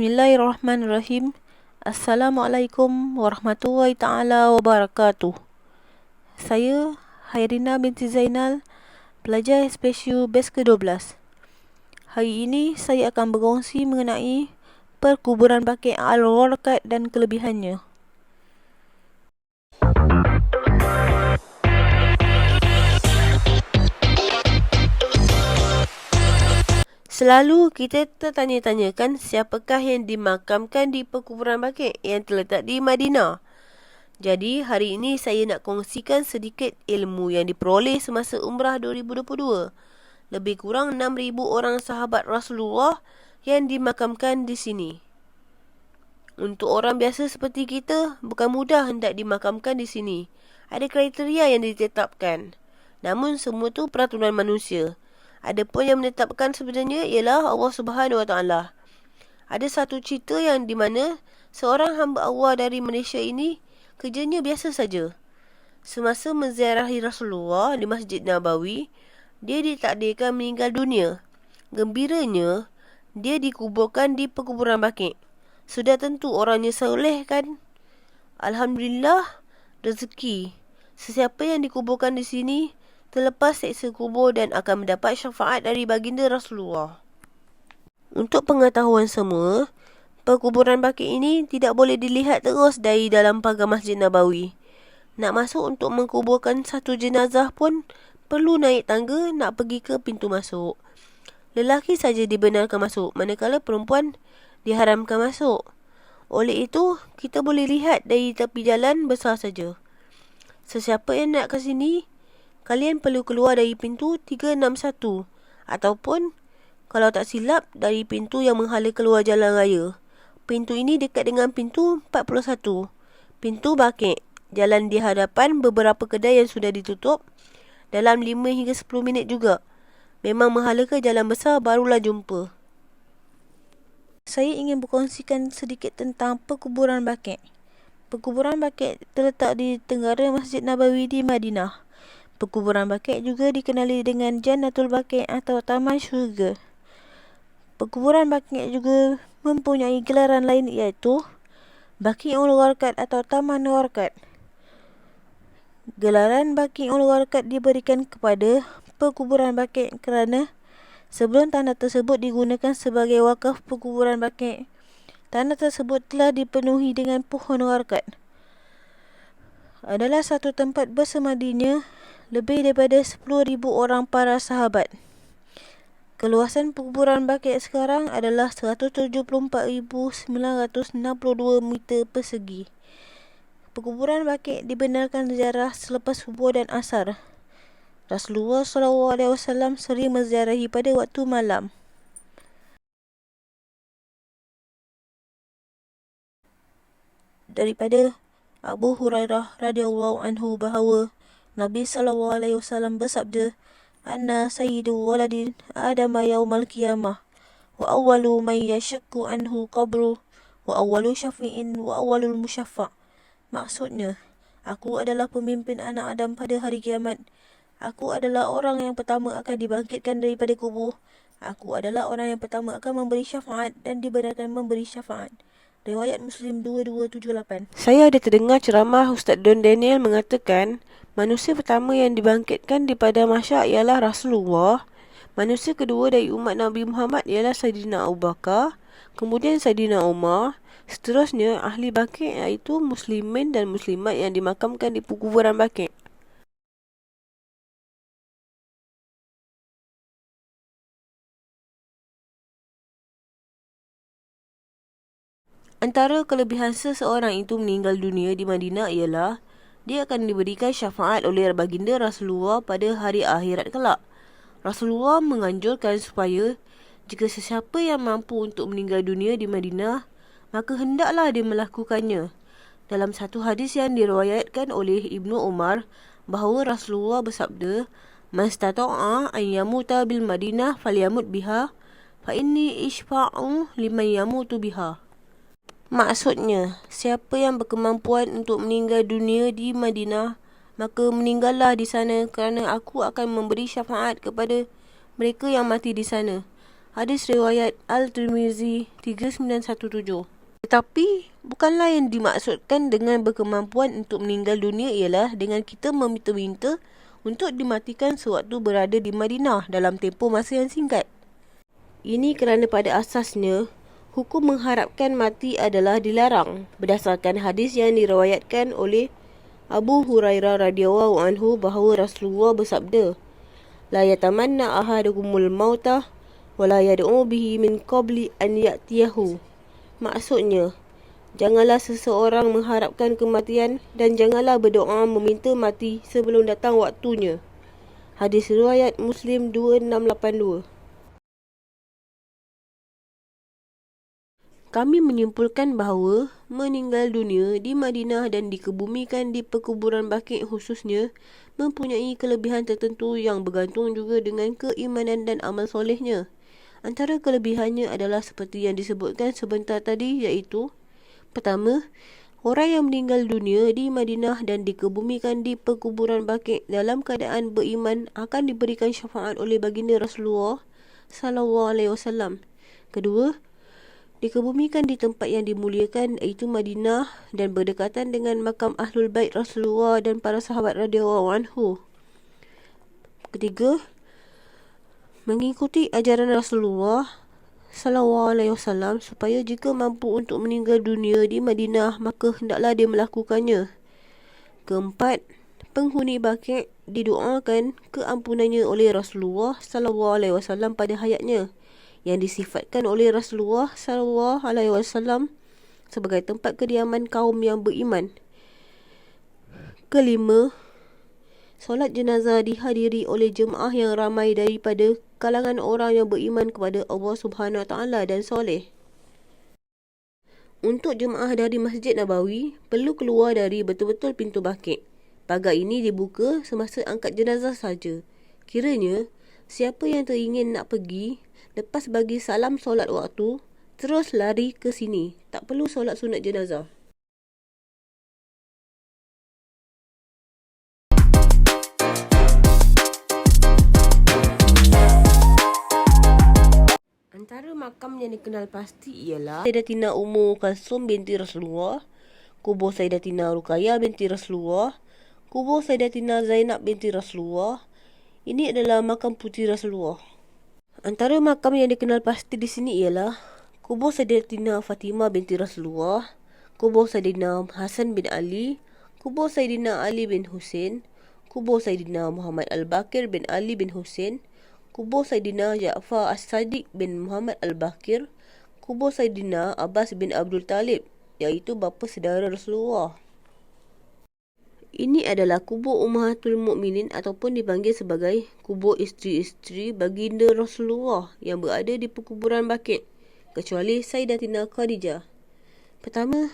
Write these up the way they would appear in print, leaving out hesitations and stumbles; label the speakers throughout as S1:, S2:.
S1: Bismillahirrahmanirrahim. Assalamualaikum warahmatullahi taala wabarakatuh. Saya Hairina binti Zainal, pelajar SPSU Batch ke-12. Hari ini saya akan berkongsi mengenai perkuburan Baqi' Al-Gharqad dan kelebihannya. Selalu kita tertanya-tanyakan siapakah yang dimakamkan di perkuburan Baqi' yang terletak di Madinah. Jadi hari ini saya nak kongsikan sedikit ilmu yang diperoleh semasa Umrah 2022. Lebih kurang 6,000 orang sahabat Rasulullah yang dimakamkan di sini. Untuk orang biasa seperti kita, bukan mudah hendak dimakamkan di sini. Ada kriteria yang ditetapkan. Namun semua tu peraturan manusia. Adapun yang menetapkan sebenarnya ialah Allah Subhanahu Wa Taala. Ada satu cerita yang di mana seorang hamba Allah dari Malaysia ini kerjanya biasa saja. Semasa menziarahi Rasulullah di Masjid Nabawi, dia ditakdirkan meninggal dunia. Gembiranya, dia dikuburkan di perkuburan Baqi'. Sudah tentu orangnya soleh kan? Alhamdulillah, rezeki. Sesiapa yang dikuburkan di sini terlepas seksa kubur dan akan mendapat syafaat dari baginda Rasulullah. Untuk pengetahuan semua, perkuburan Baqi' ini tidak boleh dilihat terus dari dalam pagar Masjid Nabawi. Nak masuk untuk mengkuburkan satu jenazah pun perlu naik tangga nak pergi ke pintu masuk. Lelaki saja dibenarkan masuk, manakala perempuan diharamkan masuk. Oleh itu, kita boleh lihat dari tepi jalan besar saja. Sesiapa yang nak ke sini, kalian perlu keluar dari pintu 361 ataupun kalau tak silap dari pintu yang menghala keluar jalan raya. Pintu ini dekat dengan pintu 41. Pintu Baqi'. Jalan di hadapan beberapa kedai yang sudah ditutup dalam 5 hingga 10 minit juga. Memang menghala ke jalan besar barulah jumpa. Saya ingin berkongsikan sedikit tentang perkuburan Baqi'. Perkuburan Baqi' terletak di tenggara Masjid Nabawi di Madinah. Perkuburan Baqi' juga dikenali dengan Jannatul Baqi' atau Taman Syurga. Perkuburan Baqi' juga mempunyai gelaran lain iaitu Baqi'ul Gharqad atau Taman Gharqad. Gelaran Baqi'ul Gharqad diberikan kepada perkuburan Baqi' kerana sebelum tanah tersebut digunakan sebagai wakaf perkuburan Baqi', tanah tersebut telah dipenuhi dengan pohon gharqad. Adalah satu tempat bersemadinya lebih daripada 10,000 orang para sahabat. Keluasan perkuburan Baqi' sekarang adalah 174,962 meter persegi. Perkuburan Baqi' dibenarkan ziarah selepas subuh dan asar. Rasulullah SAW sering menziarahi pada waktu malam. Daripada Abu Hurairah radhiyallahu anhu bahawa Nabi SAW bersabda, "Anna sayyidu waladin Adam yaumal qiyamah wa awwalu man yashakku anhu qabru wa awwalu syafi'in wa awwalul musyaffa'." Maksudnya, aku adalah pemimpin anak Adam pada hari kiamat. Aku adalah orang yang pertama akan dibangkitkan daripada kubur. Aku adalah orang yang pertama akan memberi syafaat dan dibenarkan memberi syafaat. Riwayat Muslim 2278. Saya ada terdengar ceramah Ustaz Don Daniel mengatakan, manusia pertama yang dibangkitkan daripada mahsyar ialah Rasulullah. Manusia kedua dari umat Nabi Muhammad ialah Saidina Abu Bakar, kemudian Saidina Umar. Seterusnya, ahli Baqi' iaitu muslimin dan muslimat yang dimakamkan di perkuburan Baqi'. Antara kelebihan seseorang itu meninggal dunia di Madinah ialah dia akan diberikan syafaat oleh baginda Rasulullah pada hari akhirat kelak. Rasulullah menganjurkan supaya jika sesiapa yang mampu untuk meninggal dunia di Madinah, maka hendaklah dia melakukannya. Dalam satu hadis yang diriwayatkan oleh Ibnu Umar bahawa Rasulullah bersabda, "Man istata'a an yamuta bil Madinah falyamut biha, fa inni ishfa'u liman yamutu biha." Maksudnya, siapa yang berkemampuan untuk meninggal dunia di Madinah, maka meninggallah di sana kerana aku akan memberi syafaat kepada mereka yang mati di sana. Hadis riwayat Al-Tirmizi 3917. Tetapi bukanlah yang dimaksudkan dengan berkemampuan untuk meninggal dunia ialah dengan kita meminta-minta untuk dimatikan sewaktu berada di Madinah dalam tempoh masa yang singkat. Ini kerana pada asasnya hukum mengharapkan mati adalah dilarang berdasarkan hadis yang diriwayatkan oleh Abu Hurairah radhiyallahu anhu bahawa Rasulullah bersabda, "La yatamanna ahadukumul mautah wa la yad'u bihi min qabli an ya'tiyahu." Maksudnya, janganlah seseorang mengharapkan kematian dan janganlah berdoa meminta mati sebelum datang waktunya. Hadis riwayat Muslim 2682. Kami menyimpulkan bahawa meninggal dunia di Madinah dan dikebumikan di perkuburan Baqi' khususnya mempunyai kelebihan tertentu yang bergantung juga dengan keimanan dan amal solehnya. Antara kelebihannya adalah seperti yang disebutkan sebentar tadi, iaitu pertama, orang yang meninggal dunia di Madinah dan dikebumikan di perkuburan Baqi' dalam keadaan beriman akan diberikan syafaat oleh baginda Rasulullah sallallahu alaihi wasallam. Kedua, dikebumikan di tempat yang dimuliakan iaitu Madinah dan berdekatan dengan makam Ahlul Bait Rasulullah dan para sahabat radhiyallahu anhu. Ketiga, mengikuti ajaran Rasulullah sallallahu alaihi wasallam supaya jika mampu untuk meninggal dunia di Madinah maka hendaklah dia melakukannya. Keempat, penghuni Baqi' didoakan keampunannya oleh Rasulullah sallallahu alaihi wasallam pada hayatnya, yang disifatkan oleh Rasulullah sallallahu alaihi wasallam sebagai tempat kediaman kaum yang beriman. Kelima, solat jenazah dihadiri oleh jemaah yang ramai daripada kalangan orang yang beriman kepada Allah Subhanahu Wa Taala dan soleh. Untuk jemaah dari Masjid Nabawi perlu keluar dari betul-betul pintu Baqi'. Pagar ini dibuka semasa angkat jenazah saja. Kiranya siapa yang teringin nak pergi lepas bagi salam solat waktu, terus lari ke sini. Tak perlu solat sunat jenazah. Antara makam yang dikenal pasti ialah Sayyidatina Ummu Kalsum binti Rasulullah, kubur Sayyidatina Ruqayyah binti Rasulullah, kubur Sayyidatina Zainab binti Rasulullah. Ini adalah makam puteri Rasulullah. Antara makam yang dikenal pasti di sini ialah kubur Sayyidatina Fatimah binti Rasulullah, kubur Sayyidina Hasan bin Ali, kubur Sayyidina Ali bin Husain, kubur Sayyidina Muhammad Al-Baqir bin Ali bin Husain, kubur Sayyidina Ja'far As-Sadiq bin Muhammad Al-Baqir, kubur Sayyidina Abbas bin Abdul Talib, iaitu bapa saudara Rasulullah. Ini adalah kubur Ummahatul Mukminin ataupun dipanggil sebagai kubur isteri-isteri baginda Rasulullah yang berada di perkuburan Baqi', kecuali Sayyidatina Khadijah. Pertama,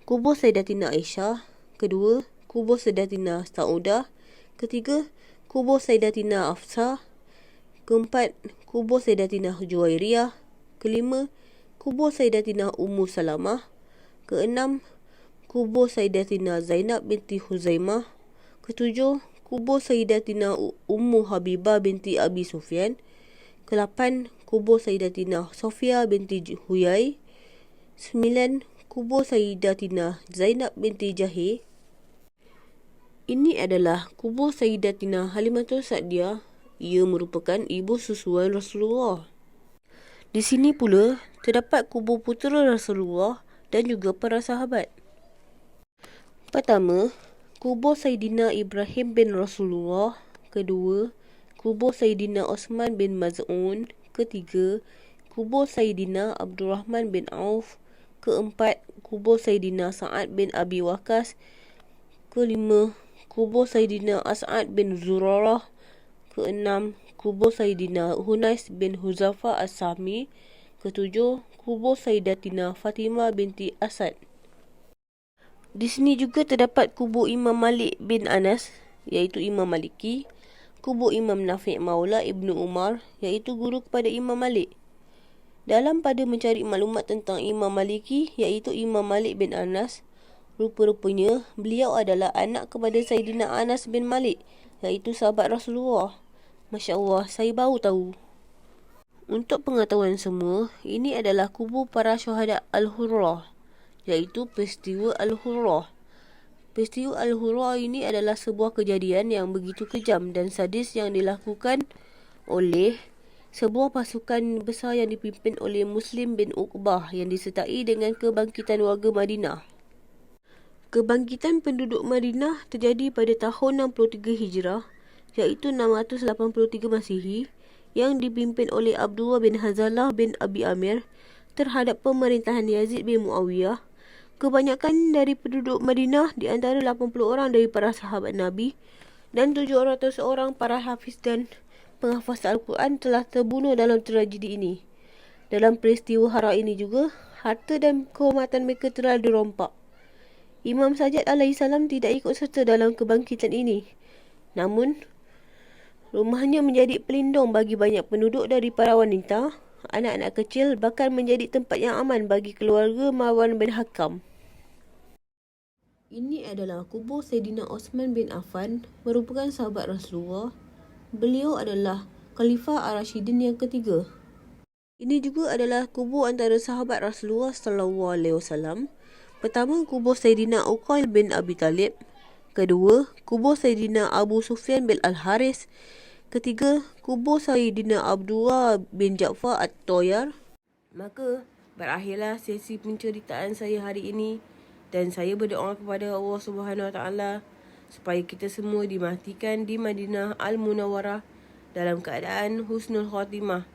S1: kubur Sayyidatina Aisyah. Kedua, kubur Sayyidatina Saudah. Ketiga, kubur Sayyidatina Hafsah. Keempat, kubur Sayyidatina Juwairiyah. Kelima, kubur Sayyidatina Ummu Salamah. Keenam, kubur Sayyidatina Zainab binti Huzaimah. Ketujuh, kubur Sayyidatina Ummu Habibah binti Abi Sufyan. Kelapan, kubur Sayyidatina Sofia binti Huyai. 9, kubur Sayyidatina Zainab binti Jahir. Ini adalah kubur Sayyidatina Halimatul Sa'diyah. Ia merupakan ibu susuan Rasulullah. Di sini pula terdapat kubur putera Rasulullah dan juga para sahabat. Pertama, kubur Sayyidina Ibrahim bin Rasulullah. Kedua, kubur Sayyidina Osman bin Maz'un. Ketiga, kubur Sayyidina Abdul Rahman bin Auf. Keempat, kubur Sayyidina Sa'ad bin Abi Waqqas. Kelima, kubur Sayyidina As'ad bin Zurarah. Keenam, kubur Sayyidina Hunais bin Huzafa As-Sami. Ketujuh, kubur Sayyidatina Fatimah binti Asad. Di sini juga terdapat kubur Imam Malik bin Anas, iaitu Imam Maliki. Kubur Imam Nafi' Maula Ibnu Umar, iaitu guru kepada Imam Malik. Dalam pada mencari maklumat tentang Imam Maliki, iaitu Imam Malik bin Anas, rupa-rupanya beliau adalah anak kepada Sayyidina Anas bin Malik, iaitu sahabat Rasulullah. Masya Allah, saya baru tahu. Untuk pengetahuan semua, ini adalah kubur para syuhada Al-Hurrah, iaitu peristiwa Al-Hurrah. Peristiwa Al-Hurrah ini adalah sebuah kejadian yang begitu kejam dan sadis yang dilakukan oleh sebuah pasukan besar yang dipimpin oleh Muslim bin Uqbah yang disertai dengan kebangkitan warga Madinah. Kebangkitan penduduk Madinah terjadi pada tahun 63 Hijrah, iaitu 683 Masihi, yang dipimpin oleh Abdullah bin Hazalah bin Abi Amir terhadap pemerintahan Yazid bin Muawiyah. Kebanyakan dari penduduk Madinah, di antara 80 orang dari para sahabat Nabi dan 700 orang para hafiz dan penghafaz Al-Quran telah terbunuh dalam tragedi ini. Dalam peristiwa hara ini juga, harta dan kehormatan mereka telah dirompak. Imam Sajjad alaihissalam tidak ikut serta dalam kebangkitan ini. Namun, rumahnya menjadi pelindung bagi banyak penduduk dari para wanita, anak-anak kecil, bahkan menjadi tempat yang aman bagi keluarga Marwan bin Hakam. Ini adalah kubur Sayyidina Osman bin Affan, merupakan sahabat Rasulullah. Beliau adalah Khalifah Ar-Rashidin yang ketiga. Ini juga adalah kubur antara sahabat Rasulullah SAW. Pertama, kubur Sayyidina Uqail bin Abi Talib. Kedua, kubur Sayyidina Abu Sufyan bin Al-Haris. Ketiga, kubur Sayyidina Abdullah bin Ja'far At-Tayyar. Maka, berakhirlah sesi penceritaan saya hari ini dan saya berdoa kepada Allah Subhanahu Wa Taala supaya kita semua dimatikan di Madinah Al-Munawwarah dalam keadaan husnul khatimah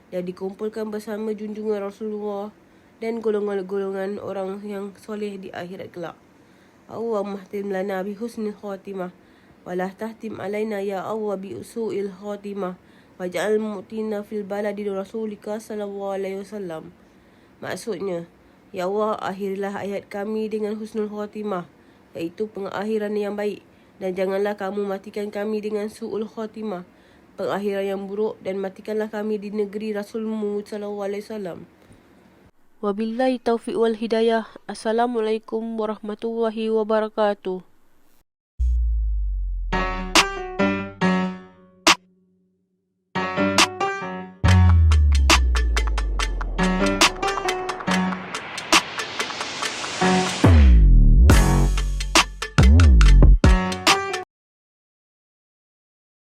S1: dan dikumpulkan bersama junjungan Rasulullah dan golongan-golongan orang yang soleh di akhirat kelak. Allahumma ihtim lana bi husnil khatimah wa la tahtim alaina ya Allah bi usu'il khatimah waj'al mu'tina fil baladi rasulika sallallahu alaihi wasallam. Maksudnya, ya Allah, akhirilah ayat kami dengan husnul khatimah, iaitu pengakhiran yang baik, dan janganlah kamu matikan kami dengan su'ul khatimah, pengakhiran yang buruk, dan matikanlah kami di negeri Rasulmu sallallahu alaihi wasallam. Wabillahi taufiq wal hidayah. Assalamualaikum warahmatullahi wabarakatuh.